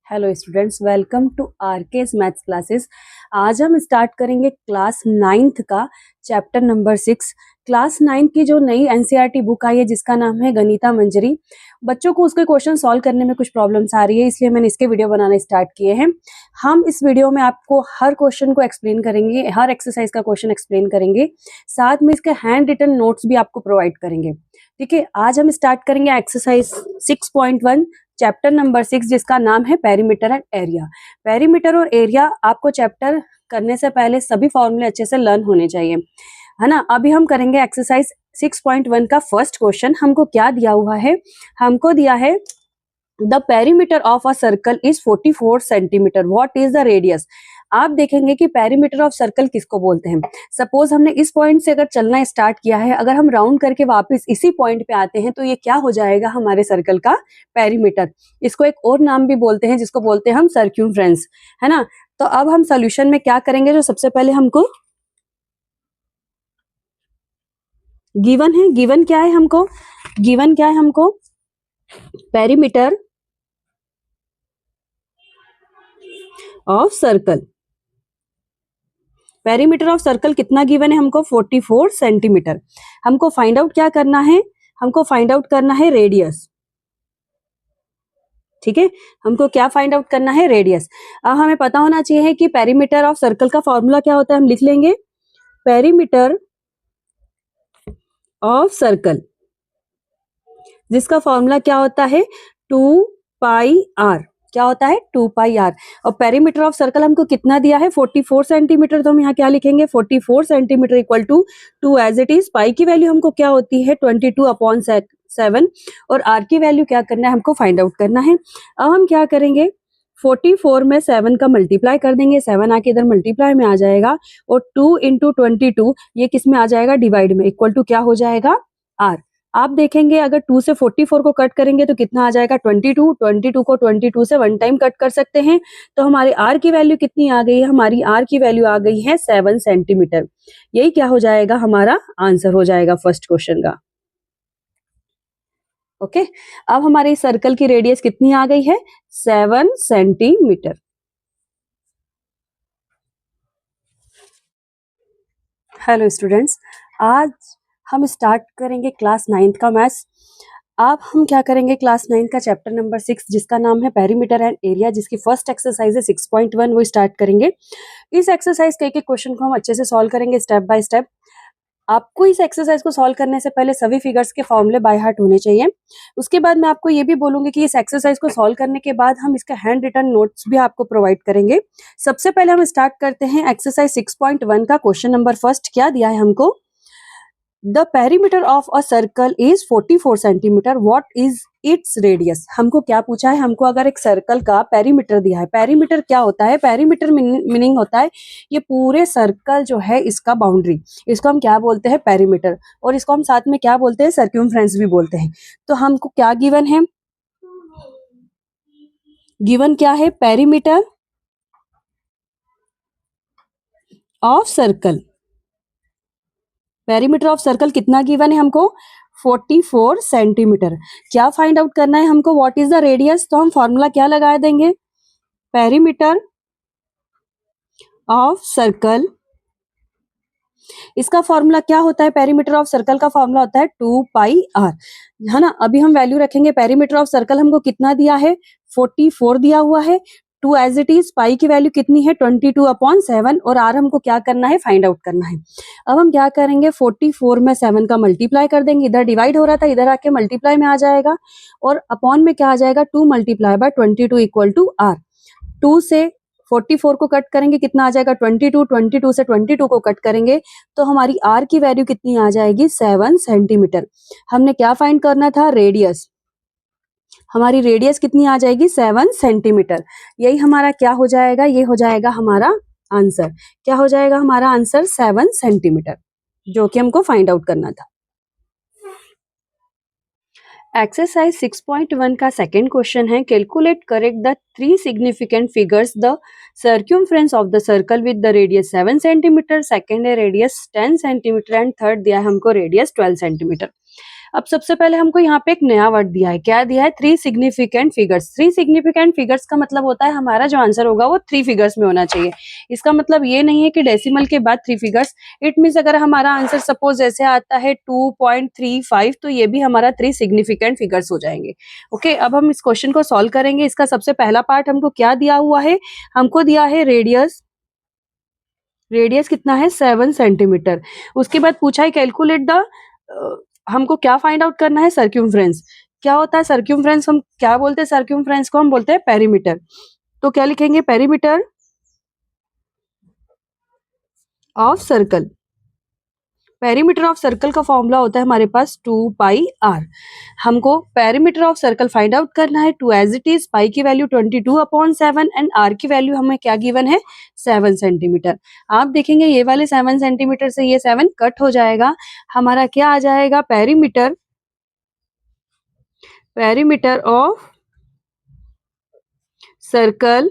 Hello students, welcome to RK's maths classes. आज हम start करेंगे क्लास 9th का चैप्टर नंबर 6। क्लास 9 की जो नई एनसीईआरटी बुक आई है जिसका नाम है गणिता मंजरी। बच्चों को उसके क्वेश्चन सॉल्व करने में कुछ प्रॉब्लम्स आ रही है, इसलिए मैंने इसके वीडियो बनाना स्टार्ट किए हैं। हम इस वीडियो में आपको हर क्वेश्चन को एक्सप्लेन करेंगे, हर एक्सरसाइज का क्वेश्चन एक्सप्लेन करेंगे, साथ में इसके हैंड रिटन नोट्स भी आपको प्रोवाइड करेंगे। ठीक है, आज हम स्टार्ट करेंगे एक्सरसाइज 6.1 चैप्टर नंबर 6 जिसका नाम है पेरीमीटर एंड एरिया। पेरीमीटर और एरिया आपको चैप्टर करने से पहले सभी फॉर्मूले अच्छे से लर्न होने चाहिए, है ना। अभी हम करेंगे एक्सरसाइज 6.1 का फर्स्ट क्वेश्चन। हमको क्या दिया हुआ है? हमको दिया है the perimeter of a circle is 44 centimetre, what is the radius. आप देखेंगे कि पेरीमीटर ऑफ सर्कल किसको बोलते हैं। सपोज हमने इस पॉइंट से अगर चलना स्टार्ट किया है, अगर हम राउंड करके वापस इसी पॉइंट पे आते हैं तो ये क्या हो जाएगा? हमारे सर्कल का पेरीमीटर। इसको एक और नाम भी बोलते हैं जिसको बोलते हैं हम सर्क्यूम्फ्रेंस, है ना। तो अब हम सोल्यूशन में क्या करेंगे? जो सबसे पहले हमको गिवन है, गिवन क्या है हमको? गिवन क्या है हमको? Perimeter of circle. Perimeter of circle कितना गिवन है हमको? 44 सेंटीमीटर। हमको फाइंड आउट क्या करना है? हमको फाइंड आउट करना है रेडियस। ठीक है, हमको क्या फाइंड आउट करना है? रेडियस। अब हमें पता होना चाहिए कि पेरीमीटर ऑफ सर्कल का फॉर्मूला क्या होता है। हम लिख लेंगे पेरीमीटर ऑफ सर्कल, जिसका फॉर्मूला क्या होता है? 2πr। क्या होता है? 2πr। और पेरीमीटर ऑफ सर्कल हमको कितना दिया है? 44 सेंटीमीटर। तो हम यहाँ क्या लिखेंगे? 44 centimetre equal to 2 as it is. Pi की वैल्यू हमको क्या होती है? 22/7। और आर की वैल्यू क्या करना है? हमको फाइंड आउट करना है। अब हम क्या करेंगे? 44 में 7 का मल्टीप्लाई कर देंगे, 7 आके इधर मल्टीप्लाई में आ जाएगा, और 2 इंटू 22 ये किस में आ जाएगा? डिवाइड में, इक्वल टू क्या हो जाएगा? आर। आप देखेंगे अगर 2 से 44 को कट करेंगे तो कितना आ जाएगा? 22। 22 को 22 से 1 टाइम कट कर सकते हैं। तो हमारे आर की वैल्यू कितनी आ गई है? हमारी आर की वैल्यू आ गई है 7 सेंटीमीटर। यही क्या हो जाएगा? हमारा आंसर हो जाएगा फर्स्ट क्वेश्चन का। ओके, अब हमारे सर्कल की रेडियस कितनी आ गई है? 7 सेंटीमीटर। हेलो स्टूडेंट्स, आज हम स्टार्ट करेंगे क्लास 9th का मैथ्स। अब हम क्या करेंगे? क्लास 9 का चैप्टर नंबर 6 जिसका नाम है पेरीमीटर एंड एरिया, जिसकी फर्स्ट एक्सरसाइज है 6.1, वो स्टार्ट करेंगे। इस एक्सरसाइज के एक एक क्वेश्चन को हम अच्छे से सॉल्व करेंगे स्टेप बाय स्टेप। आपको इस एक्सरसाइज को सॉल्व करने से पहले सभी फिगर्स के फॉर्मूले बाय हार्ट होने चाहिए। उसके बाद मैं आपको ये भी बोलूंगी कि इस एक्सरसाइज को सॉल्व करने के बाद हम इसका हैंड रिटन नोट्स भी आपको प्रोवाइड करेंगे। सबसे पहले हम स्टार्ट करते हैं एक्सरसाइज 6.1 का क्वेश्चन नंबर फर्स्ट। क्या दिया है हमको? The perimeter of a circle is 44 centimetre, what is its radius. हमको क्या पूछा है? हमको अगर एक सर्कल का पेरीमीटर दिया है, पेरीमीटर क्या होता है? पेरीमीटर मीनिंग होता है ये पूरे सर्कल जो है इसका बाउंड्री, इसको हम क्या बोलते हैं? पेरीमीटर। और इसको हम साथ में क्या बोलते हैं? सर्क्यूमफ्रेंस भी बोलते हैं। तो हमको क्या गिवन है? गिवन क्या है? Perimeter of circle. Perimeter of circle कितना गिवन है हमको? 44 सेंटीमीटर। क्या फाइंड आउट करना है हमको? What is the radius. तो हम फॉर्मूला क्या लगा देंगे? Perimeter of circle. इसका फॉर्मूला क्या होता है? पेरीमीटर ऑफ सर्कल का फॉर्मूला होता है 2πr, है ना। अभी हम वैल्यू रखेंगे। पेरीमीटर ऑफ सर्कल हमको कितना दिया है? 44 दिया हुआ है। 2 एज इट इज। पाई की वैल्यू कितनी है? 22/7। और आर हमको क्या करना है? फाइंड आउट करना है। अब हम क्या करेंगे? 44 में 7 का मल्टीप्लाई कर देंगे, इधर डिवाइड हो रहा था इधर आके मल्टीप्लाई में आ जाएगा, और अपॉन में क्या आ जाएगा? 2 multiply by 22 equal to R. 2 से 44 को कट करेंगे, कितना आ जाएगा? 22। 22 से 22 को कट करेंगे तो हमारी आर की वैल्यू कितनी आ जाएगी? 7 सेंटीमीटर। हमने क्या फाइंड करना था? रेडियस। हमारी रेडियस कितनी आ जाएगी? 7 सेंटीमीटर। यही हमारा क्या हो जाएगा? ये हो जाएगा हमारा आंसर। क्या हो जाएगा हमारा आंसर? 7 सेंटीमीटर, जो कि हमको फाइंड आउट करना था। एक्सरसाइज 6.1 का सेकेंड क्वेश्चन है, calculate correct the 3 significant figures the circumference of the circle with the radius 7 centimetre, second है रेडियस 10 सेंटीमीटर, एंड थर्ड दिया है हमको रेडियस 12 सेंटीमीटर। अब सबसे पहले हमको यहाँ पे एक नया वर्ड दिया है, क्या दिया है? 3 सिग्निफिकेंट फिगर्स। 3 सिग्निफिकेंट फिगर्स का मतलब होता है हमारा जो आंसर होगा वो 3 फिगर्स में होना चाहिए। इसका मतलब ये नहीं है कि डेसिमल के बाद 3 फिगर्स। इट मीन्स अगर हमारा आंसर सपोज जैसे आता है 2.35 तो ये भी हमारा 3 सिग्निफिकेंट फिगर्स हो जाएंगे। ओके, अब हम इस क्वेश्चन को सॉल्व करेंगे। इसका सबसे पहला पार्ट हमको क्या दिया हुआ है? हमको दिया है रेडियस। रेडियस कितना है? 7 सेंटीमीटर। उसके बाद पूछा है कैलकुलेट द, हमको क्या फाइंड आउट करना है? सर्क्यूमफ्रेंस। क्या होता है सर्क्यूमफ्रेंस? हम क्या बोलते हैं सर्क्यूमफ्रेंस को? हम बोलते हैं पेरीमीटर। तो क्या लिखेंगे? Perimeter of circle. Perimeter of circle का फॉर्मूला होता है हमारे पास 2 पाई आर। हमको perimeter of circle find out करना है। To as it is, pi की वैल्यू 22/7 एंड आर की वैल्यू हमें क्या गिवन है? 7 सेंटीमीटर। आप देखेंगे ये वाले 7 सेंटीमीटर से ये 7 कट हो जाएगा। हमारा क्या आ जाएगा? Perimeter of circle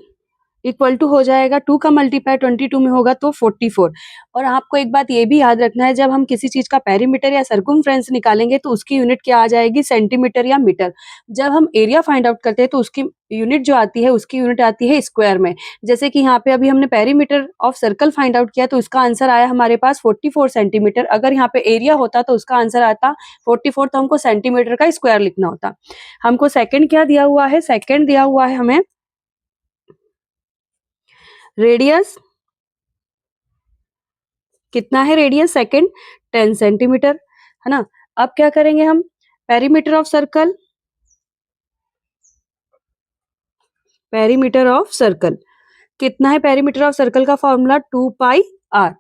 equal to हो जाएगा 2 का मल्टीप्लाई 22 में होगा तो 44। और आपको एक बात ये भी याद रखना है, जब हम किसी चीज का पेरीमीटर या सर्कमफ्रेंस निकालेंगे तो उसकी यूनिट क्या आ जाएगी? सेंटीमीटर या मीटर। जब हम एरिया फाइंड आउट करते हैं तो उसकी यूनिट जो आती है उसकी यूनिट आती है स्क्वायर में। जैसे कि यहाँ पे अभी हमने perimeter of circle find out किया तो इसका आंसर आया हमारे पास 44 सेंटीमीटर। अगर यहाँ पे एरिया होता तो उसका आंसर आता 44, तो हमको सेंटीमीटर का स्क्वायर लिखना होता। हमको सेकंड क्या दिया हुआ है? सेकंड दिया हुआ है हमें रेडियस। कितना है रेडियस सेकंड? 10 सेंटीमीटर, है ना। अब क्या करेंगे हम? Perimeter of circle. Perimeter of circle कितना है? पेरीमीटर ऑफ सर्कल का फॉर्मूला 2 पाई आर।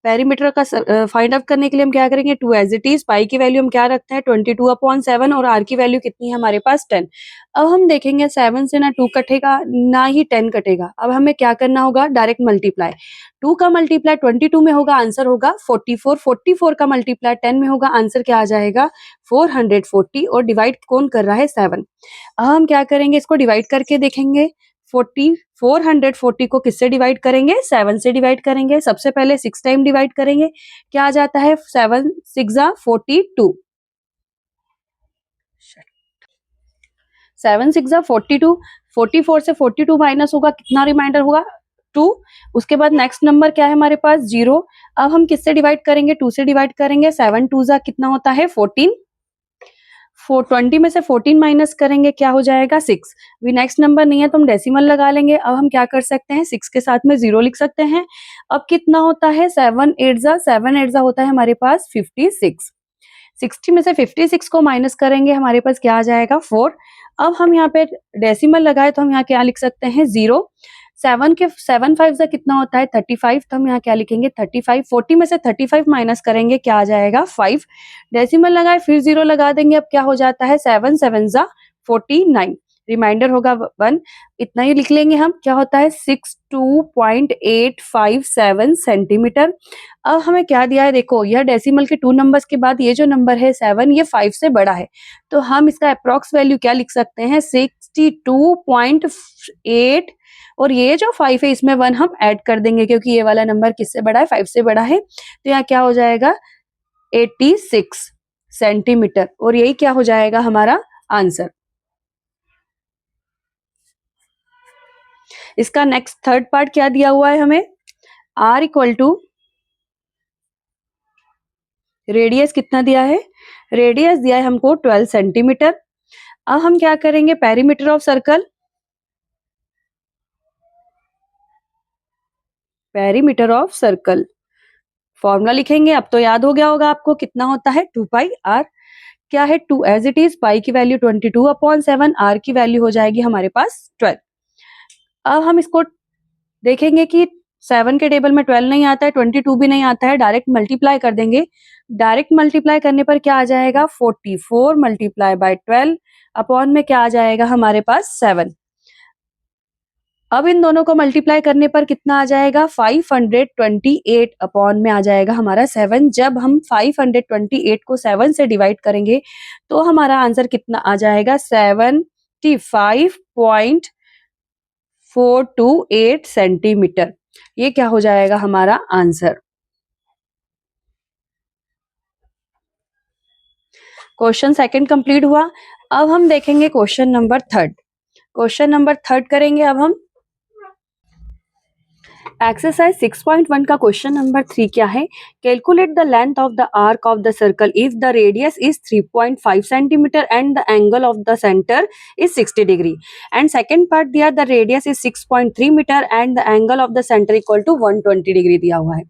पेरीमीटर का फाइंड आउट करने के लिए हम क्या करेंगे? 2 एज इट इज, पाई की वैल्यू हम क्या रखते हैं? 22/7 और आर की वैल्यू कितनी है हमारे पास? 10। अब हम देखेंगे 7 से ना 2 कटेगा ना ही 10 कटेगा। अब हमें क्या करना होगा? Direct multiply. 2 का मल्टीप्लाई 22 में होगा, आंसर होगा 44। 44 का मल्टीप्लाई 10 में होगा, आंसर क्या आ जाएगा? 440। और डिवाइड कौन कर रहा है? 7। अब हम क्या करेंगे? इसको डिवाइड करके देखेंगे। 440 को किससे डिवाइड करेंगे? 7 से डिवाइड करेंगे। सबसे पहले 6 टाइम डिवाइड करेंगे। क्या आ जाता है? 7 6 42। 7 6 42। 44 से 42 माइनस होगा, कितना रिमाइंडर होगा? 2। उसके बाद नेक्स्ट नंबर क्या है हमारे पास? 0। अब हम किससे डिवाइड करेंगे? 2 से डिवाइड करेंगे। 7 2 कितना होता है? 14। 20 में से 14 माइनस करेंगे, क्या हो जाएगा? 6। अभी नेक्स्ट नंबर नहीं है तो हम डेसिमल लगा लेंगे। अब हम क्या कर सकते हैं? 6 के साथ में 0 लिख सकते हैं। अब कितना होता है? 7 8 होता है हमारे पास 56। 60 में से 56 को माइनस करेंगे, हमारे पास क्या आ जाएगा? 4। अब हम यहाँ पे डेसिमल लगाए तो हम यहाँ क्या लिख सकते हैं? 0। 7 के 7 5 कितना होता है? 35। तो हम यहाँ क्या लिखेंगे? 35। 40 में से 35 माइनस करेंगे, क्या आ जाएगा? 5। डेसिमल लगाए फिर 0 लगा देंगे। अब क्या हो जाता है? 7 7 49। रिमाइंडर होगा 1। इतना ही लिख लेंगे हम। क्या होता है? 62.857 सेंटीमीटर। अब हमें क्या दिया है? देखो, यह डेसिमल के 2 नंबर्स के बाद ये जो नंबर है 7, ये 5 से बड़ा है, तो हम इसका अप्रॉक्स वैल्यू क्या लिख सकते हैं? 62.8। और ये जो 5 है इसमें 1 हम ऐड कर देंगे क्योंकि ये वाला नंबर किससे बड़ा है? 5 से बड़ा है। तो यहाँ क्या हो जाएगा? 86 सेंटीमीटर। और यही क्या हो जाएगा हमारा आंसर। इसका नेक्स्ट थर्ड पार्ट क्या दिया हुआ है हमें? R इक्वल टू रेडियस कितना दिया है? रेडियस दिया है हमको 12 सेंटीमीटर। अब हम क्या करेंगे? Perimeter of circle. Perimeter of circle formula लिखेंगे। अब तो याद हो गया होगा आपको, कितना होता है? 2 पाई आर। क्या है? 2 एज इट इज, पाई की वैल्यू 22/7, आर की वैल्यू हो जाएगी हमारे पास 12। अब हम इसको देखेंगे कि 7 के टेबल में 12 नहीं आता है, 22 भी नहीं आता है, डायरेक्ट मल्टीप्लाई कर देंगे। डायरेक्ट मल्टीप्लाई करने पर क्या आ जाएगा? 44 मल्टीप्लाई बाय 12 अपॉन में क्या आ जाएगा हमारे पास? 7। अब इन दोनों को मल्टीप्लाई करने पर कितना आ जाएगा? 528 अपॉन में आ जाएगा हमारा 7। जब हम 528 को 7 से डिवाइड करेंगे तो हमारा आंसर कितना आ जाएगा? 75.428 सेंटीमीटर। ये क्या हो जाएगा हमारा आंसर। क्वेश्चन सेकंड कंप्लीट हुआ। अब हम देखेंगे question number third. Question number third करेंगे अब हम। एक्सरसाइज 6.1 का क्वेश्चन नंबर 3 क्या है? Calculate the length of the arc of the circle if the radius is 3.5 centimetre and the angle of the centre is 60 degree. And second part दिया the radius is 6.3 metre and the angle of the centre equal to 120 degree दिया हुआ है।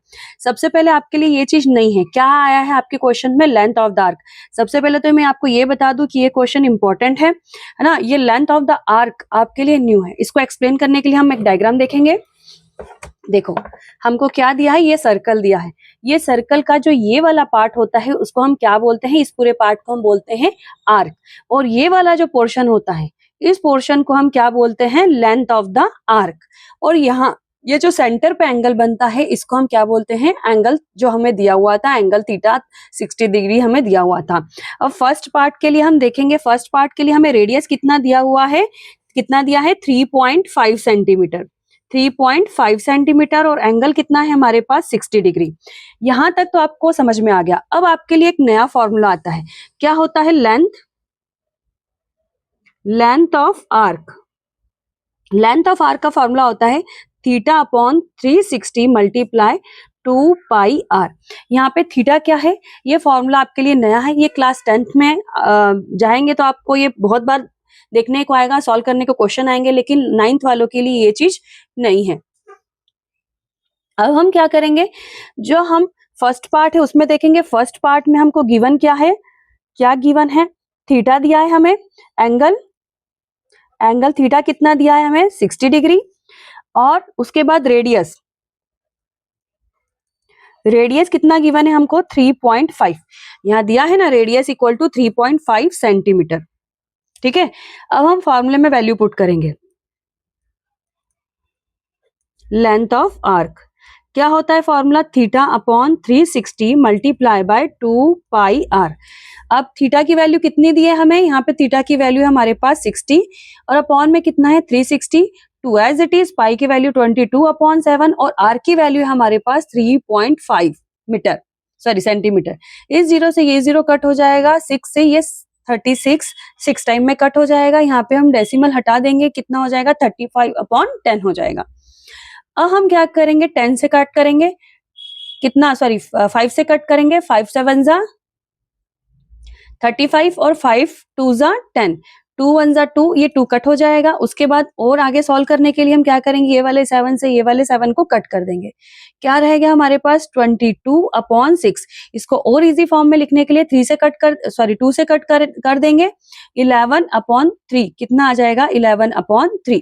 सबसे पहले आपके लिए ये चीज नहीं है, क्या आया है आपके क्वेश्चन में? Length of the arc. सबसे पहले तो मैं आपको ये बता दूं कि ये क्वेश्चन इंपॉर्टेंट है ना। ये लेंथ ऑफ द आर्क आपके लिए न्यू है। इसको एक्सप्लेन करने के लिए हम एक डायग्राम देखेंगे। देखो, हमको क्या दिया है? ये सर्कल दिया है। ये सर्कल का जो ये वाला पार्ट होता है उसको हम क्या बोलते हैं? इस पूरे पार्ट को हम बोलते हैं आर्क। और ये वाला जो पोर्शन होता है, इस पोर्शन को हम क्या बोलते हैं? Length of the arc. और यहाँ ये जो सेंटर पे एंगल बनता है इसको हम क्या बोलते हैं? एंगल जो हमें दिया हुआ था, एंगल थीटा 60 डिग्री हमें दिया हुआ था। अब फर्स्ट पार्ट के लिए हम देखेंगे। फर्स्ट पार्ट के लिए हमें रेडियस कितना दिया हुआ है? कितना दिया है? 3.5 सेंटीमीटर। 3.5 सेंटीमीटर और एंगल कितना है हमारे पास? 60 डिग्री। यहां तक तो आपको समझ में आ गया। अब आपके लिए एक नया फॉर्मूला आता है। क्या होता है? Length of arc. Length of arc का फॉर्मूला होता है theta upon 360 multiply 2 pi R. यहाँ पे थीटा क्या है? ये फॉर्मूला आपके लिए नया है। ये क्लास 10th में जाएंगे तो आपको ये बहुत बार देखने को आएगा, सॉल्व करने को क्वेश्चन आएंगे, लेकिन 9th वालों के लिए ये चीज नहीं है। अब हम क्या करेंगे? जो हम फर्स्ट पार्ट है उसमें देखेंगे। फर्स्ट पार्ट में हमको गिवन क्या है? क्या गिवन है? थीटा दिया है हमें। एंगल थीटा कितना दिया है हमें? 60 डिग्री। और उसके बाद रेडियस कितना गिवन है हमको? 3.5। यहाँ दिया है ना, रेडियस इक्वल टू 3.5 सेंटीमीटर। ठीक है, अब हम फॉर्मूले में वैल्यू पुट करेंगे। लेंथ ऑफ आर्क क्या होता है formula? Theta upon 360 multiply by 2 pi R. अब थीटा की वैल्यू कितनी दी है हमें? यहाँ पे थीटा की वैल्यू है हमारे पास 60 और अपॉन में कितना है? 360। 2 एज इट इज। पाई की वैल्यू 22/7 और आर की वैल्यू है हमारे पास 3.5 मीटर, सॉरी सेंटीमीटर। इस जीरो से ये जीरो कट हो जाएगा, 6 से ये 36 6 टाइम में कट हो जाएगा। यहाँ पे हम डेसिमल हटा देंगे, कितना हो जाएगा? 35/10 हो जाएगा। अब हम क्या करेंगे? 10 से कट करेंगे, कितना? सॉरी 5 से कट करेंगे। 5 7 जा 35 और 5 2 जा 10, 2 1 जा 2, ये 2 कट हो जाएगा। उसके बाद और आगे सॉल्व करने के लिए हम क्या करेंगे? ये वाले 7 से ये वाले 7 को कट कर देंगे। क्या रहेगा हमारे पास? 22/6। इसको और इजी फॉर्म में लिखने के लिए 2 से कट कर देंगे। 11/3 कितना आ जाएगा? 11/3।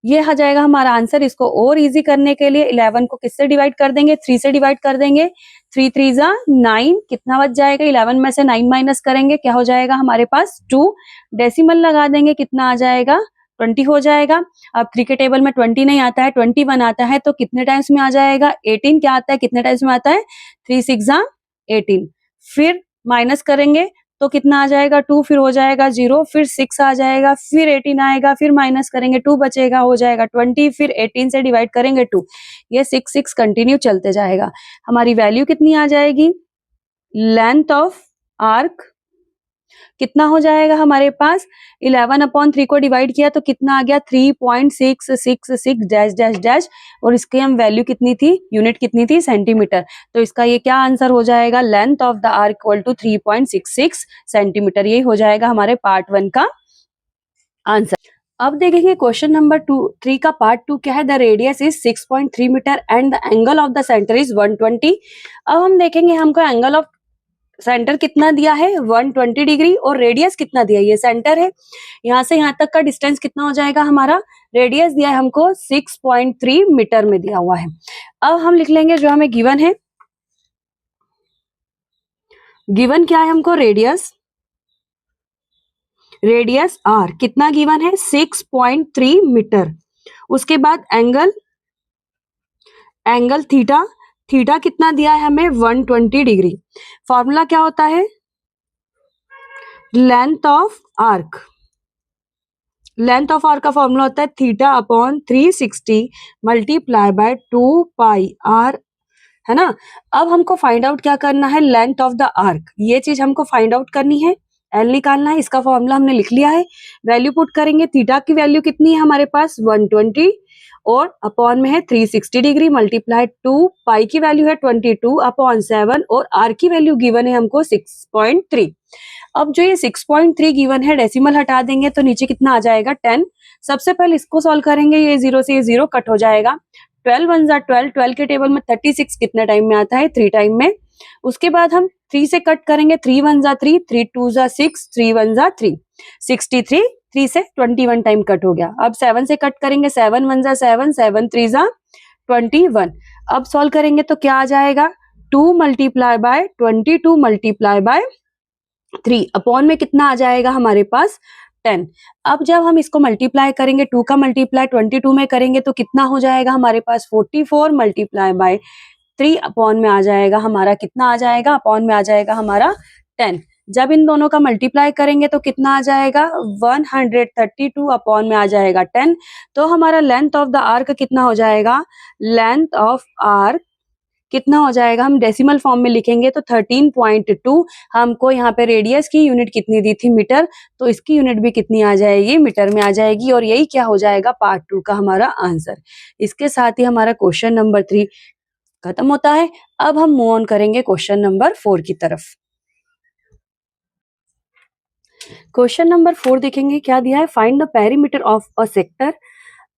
ये आ जाएगा हमारा आंसर। इसको और इजी करने के लिए 11 को किससे डिवाइड कर देंगे? 3 से डिवाइड कर देंगे। 3 3 जा 9, कितना बच जाएगा? 11 में से 9 माइनस करेंगे, क्या हो जाएगा हमारे पास? 2। डेसिमल लगा देंगे, कितना आ जाएगा? 20 हो जाएगा। अब 3 के टेबल में 20 नहीं आता है, 21 आता है, तो कितने टाइम्स में आ जाएगा? 18 क्या आता है? कितने टाइम्स में आता है? 3 6 जा 18। फिर माइनस करेंगे तो कितना आ जाएगा? 2, फिर हो जाएगा 0, फिर 6 आ जाएगा, फिर 18 आएगा, फिर माइनस करेंगे 2 बचेगा, हो जाएगा 20, फिर 18 से डिवाइड करेंगे 2। ये 6 6 कंटिन्यू चलते जाएगा। हमारी वैल्यू कितनी आ जाएगी? लेंथ ऑफ आर्क कितना हो जाएगा हमारे पास? 11/3 को डिवाइड किया तो कितना आ गया? 3.666 डैश डैश डैश। और इसकी हम वैल्यू कितनी थी? यूनिट कितनी थी? सेंटीमीटर। तो इसका ये क्या आंसर हो जाएगा? Length of the arc equal to 3.66 centimetre. ये हो जाएगा हमारे पार्ट 1 का आंसर। अब देखेंगे क्वेश्चन नंबर 3 का पार्ट 2 क्या है? The radius is 6.3 metre and the angle of the centre is 120। अब हम देखेंगे हमको एंगल ऑफ सेंटर कितना दिया है? 120 डिग्री। और रेडियस कितना दिया है? ये सेंटर है, यहाँ से यहाँ तक का डिस्टेंस कितना हो जाएगा हमारा? रेडियस दिया है हमको 6.3 मीटर में दिया हुआ है। अब हम लिख लेंगे जो हमें गिवन है। गिवन क्या है हमको? रेडियस आर कितना गिवन है? 6.3 मीटर। उसके बाद एंगल थीटा कितना दिया है हमें? 120 डिग्री। फॉर्मूला क्या होता है? लेंथ ऑफ आर्क का फॉर्मूला होता है theta upon 360 multiply by 2 pi R, है ना। अब हमको फाइंड आउट क्या करना है? Length of the arc. ये चीज हमको फाइंड आउट करनी है। एल निकालना है, इसका फॉर्मूला हमने लिख लिया है। वैल्यू पुट करेंगे, थीटा की वैल्यू कितनी है हमारे पास 120 और अपॉन में है 360 डिग्री मल्टीप्लाई 2, पाई की वैल्यू है 22 अपॉन 7 और आर की वैल्यू गिवन है हमको 6.3। अब जो ये 6.3 गिवन है, डेसिमल हटा देंगे तो नीचे कितना आ जाएगा 10। सबसे पहले इसको सॉल्व करेंगे, ये 0 से ये 0 कट हो जाएगा। 12 1 जा 12, 12 के टेबल में 36 कितने टाइम में आता है 3 टाइम में। उसके बाद हम 3 से कट करेंगे, 3 1 जा 3, 3 2 जा 6, 3 1 जा 3, 63 3 से 21 टाइम कट हो गया। अब 7 से कट करेंगे, 7 1 जा 7, 7 3 जा 21। अब सॉल्व करेंगे तो क्या आ जाएगा 2 multiply by 22 multiply by 3 upon में कितना आ जाएगा हमारे पास 10। अब जब हम इसको मल्टीप्लाई करेंगे, 2 का मल्टीप्लाई 22 में करेंगे तो कितना हो जाएगा हमारे पास 44 मल्टीप्लाई बाय 3 अपॉन में आ जाएगा हमारा, कितना आ जाएगा अपॉन में आ जाएगा हमारा 10। जब इन दोनों का मल्टीप्लाई करेंगे तो कितना आ जाएगा 132 अपॉन में आ जाएगा 10। तो हमारा लेंथ ऑफ द आर्क कितना हो जाएगा, लेंथ ऑफ आर्क कितना हो जाएगा, हम डेसिमल फॉर्म में लिखेंगे तो 13.2। हमको यहाँ पे रेडियस की यूनिट कितनी दी थी मीटर, तो इसकी यूनिट भी कितनी आ जाएगी मीटर में आ जाएगी। और यही क्या हो जाएगा पार्ट 2 का हमारा आंसर। इसके साथ ही हमारा क्वेश्चन नंबर 3 खत्म होता है। अब हम मूव ऑन करेंगे क्वेश्चन नंबर 4 की तरफ। क्वेश्चन नंबर 4 देखेंगे क्या दिया है, find the perimeter of a sector.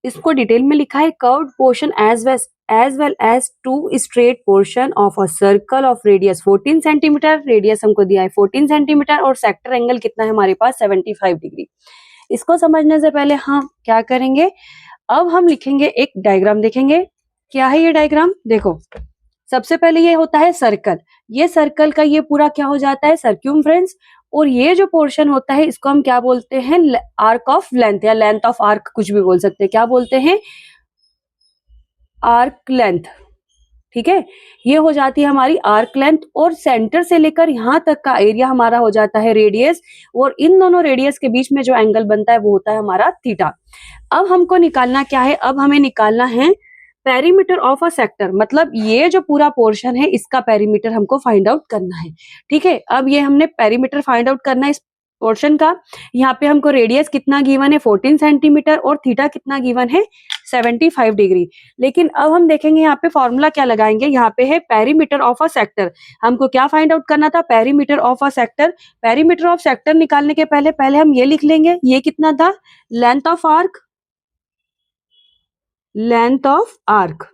इसको डिटेल में लिखा है, curved portion as well as two straight portion of a circle of radius 14 centimetre, radius हमको दिया है 14 सेंटीमीटर और सेक्टर एंगल कितना है हमारे पास 75 डिग्री। इसको समझने से पहले हम क्या करेंगे, अब हम लिखेंगे एक डायग्राम। देखेंगे क्या है ये डायग्राम, देखो सबसे पहले ये होता है सर्कल, ये सर्कल का ये पूरा क्या हो जाता है सर्क्यूमफ्रेंस, और ये जो पोर्शन होता है इसको हम क्या बोलते हैं आर्क ऑफ लेंथ या लेंथ ऑफ आर्क, कुछ भी बोल सकते हैं, क्या बोलते हैं आर्क लेंथ। ठीक है, ये हो जाती है हमारी आर्क लेंथ और सेंटर से लेकर यहाँ तक का एरिया हमारा हो जाता है रेडियस, और इन दोनों रेडियस के बीच में जो एंगल बनता है वो होता है हमारा थीटा। अब हमको निकालना क्या है, अब हमें निकालना है पेरीमीटर ऑफ अ सेक्टर, मतलब ये जो पूरा पोर्शन है इसका पेरीमीटर हमको फाइंड आउट करना है। ठीक है, अब ये हमने पेरीमीटर फाइंड आउट करना है इस पोर्शन का। यहाँ पे हमको रेडियस कितना गिवन है 14 सेंटीमीटर और थीटा कितना गिवन है 75 डिग्री। लेकिन अब हम देखेंगे यहाँ पे फॉर्मूला क्या लगाएंगे, यहाँ पे है पेरीमीटर ऑफ अ सेक्टर। हमको क्या फाइंड आउट करना था, perimeter of a sector. Perimeter of sector निकालने के पहले हम ये लिख लेंगे, ये कितना था length of arc, length of arc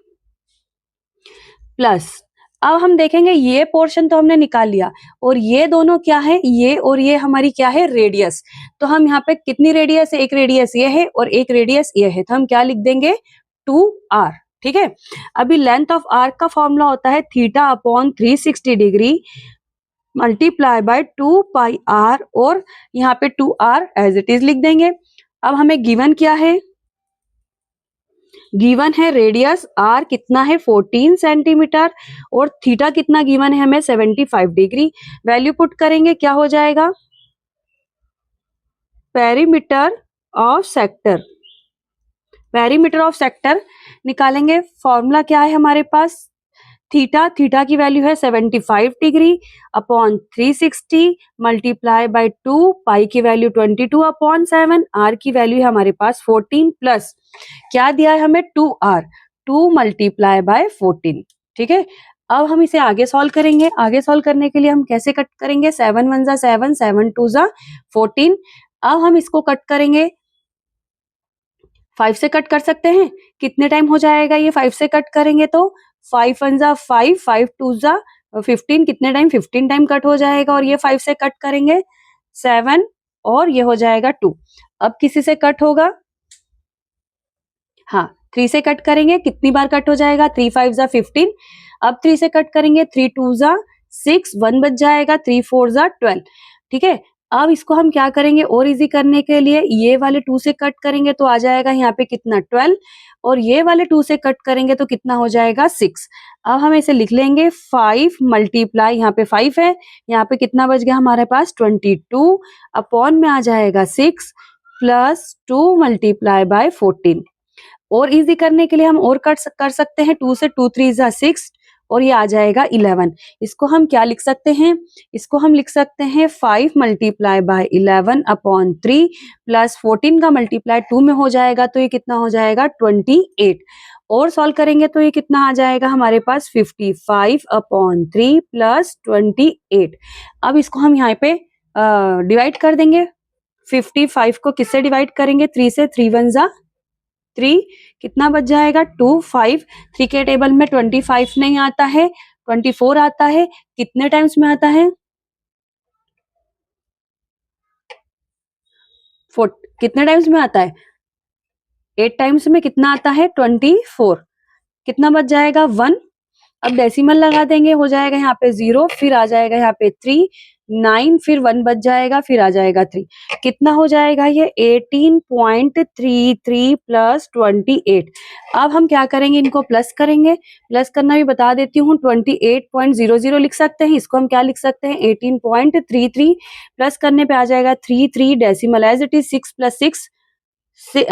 plus, अब हम देखेंगे ये पोर्शन तो हमने निकाल लिया और ये दोनों क्या है, ये और ये हमारी क्या है रेडियस। तो हम यहाँ पे कितनी रेडियस है, एक रेडियस ये है और एक रेडियस ये है, तो हम क्या लिख देंगे 2r। ठीक है, अभी लेंथ ऑफ आर्क का फॉर्मूला होता है theta upon 360 degree multiply by 2 pi R, और यहाँ पे 2r एज इट इज लिख देंगे। अब हमें गिवन क्या है, गिवन है रेडियस आर कितना है 14 सेंटीमीटर और थीटा कितना गिवन है हमें 75 डिग्री। वैल्यू पुट करेंगे क्या हो जाएगा, perimeter of sector, perimeter of sector निकालेंगे। फॉर्मूला क्या है हमारे पास, थीटा, थीटा की वैल्यू है 75 डिग्री अपॉन 360 मल्टीप्लाई बाय 2, पाई की वैल्यू 22 अपॉन 7, आर की वैल्यू है हमारे पास 14 प्लस क्या दिया है हमें 2r, 2 मल्टीप्लाई बाय 14। ठीक है, अब हम इसे आगे सॉल्व करेंगे। आगे सॉल्व करने के लिए हम कैसे कट करेंगे, 7 1 जा 7, 7 2 जा 14। अब हम इसको कट करेंगे, 5 से कट कर सकते हैं, कितने टाइम हो जाएगा ये 5 से कट करेंगे तो 5 1 जा 5, 5 2 जा 15, कितने टाइम 15 टाइम कट हो जाएगा, और ये 5 से कट करेंगे 7 और ये हो जाएगा 2। अब किसी से कट होगा, हाँ 3 से कट करेंगे, कितनी बार कट हो जाएगा 3 5 जा 15। अब 3 से कट करेंगे 3 2 जा 6, 1 बच जाएगा, 3 4 जा 12। ठीक है, अब इसको हम क्या करेंगे और इजी करने के लिए ये वाले 2 से कट करेंगे तो आ जाएगा यहाँ पे कितना 12, और ये वाले 2 से कट करेंगे तो कितना हो जाएगा 6। अब हम इसे लिख लेंगे 5 मल्टीप्लाई, यहाँ पे 5 है, यहाँ पे कितना बच गया हमारे पास 22 अपॉन में आ जाएगा 6 प्लस 2 मल्टीप्लाई बाय 14। और इजी करने के लिए हम और कट कर सकते हैं, 2 से 2 3 जा 6 और ये आ जाएगा 11। इसको हम क्या लिख सकते हैं, इसको हम लिख सकते हैं 5 मल्टीप्लाई बाय 11 अपॉन 3 प्लस 14 का मल्टीप्लाई 2 में हो जाएगा, तो ये कितना हो जाएगा 28। और सॉल्व करेंगे तो ये कितना आ जाएगा हमारे पास 55 अपॉन 3 प्लस 28। अब इसको हम यहाँ पे डिवाइड कर देंगे। 55 को किससे डिवाइड करेंगे, 3 से, 3 1 जा 3, कितना बच जाएगा 2, 5, 3 के टेबल में 25 नहीं आता है, 24 आता है। कितने टाइम्स में आता है, कितने टाइम्स में आता है, 8 टाइम्स में कितना आता है 24। कितना बच जाएगा 1। अब डेसिमल लगा देंगे, हो जाएगा यहाँ पे 0, फिर आ जाएगा यहाँ पे 3, 9, फिर 1 बच जाएगा, फिर आ जाएगा 3। कितना हो जाएगा ये 18.33 प्लस 28। अब हम क्या करेंगे, इनको प्लस करेंगे। प्लस करना भी बता देती हूँ, 28.00 लिख सकते हैं। इसको हम क्या लिख सकते हैं 18.33 प्लस करने पे आ जाएगा 3 decimal as it is 6 plus 6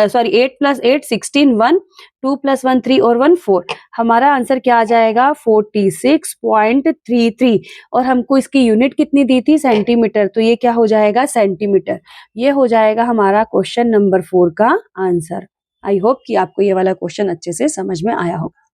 sorry 8 plus 8 16, 1 2 plus 1 3 और 1 4। हमारा आंसर क्या आ जाएगा 46.33। और हमको इसकी यूनिट कितनी दी थी, सेंटीमीटर, तो ये क्या हो जाएगा सेंटीमीटर। ये हो जाएगा हमारा क्वेश्चन नंबर 4 का आंसर। आई होप कि आपको ये वाला क्वेश्चन अच्छे से समझ में आया होगा।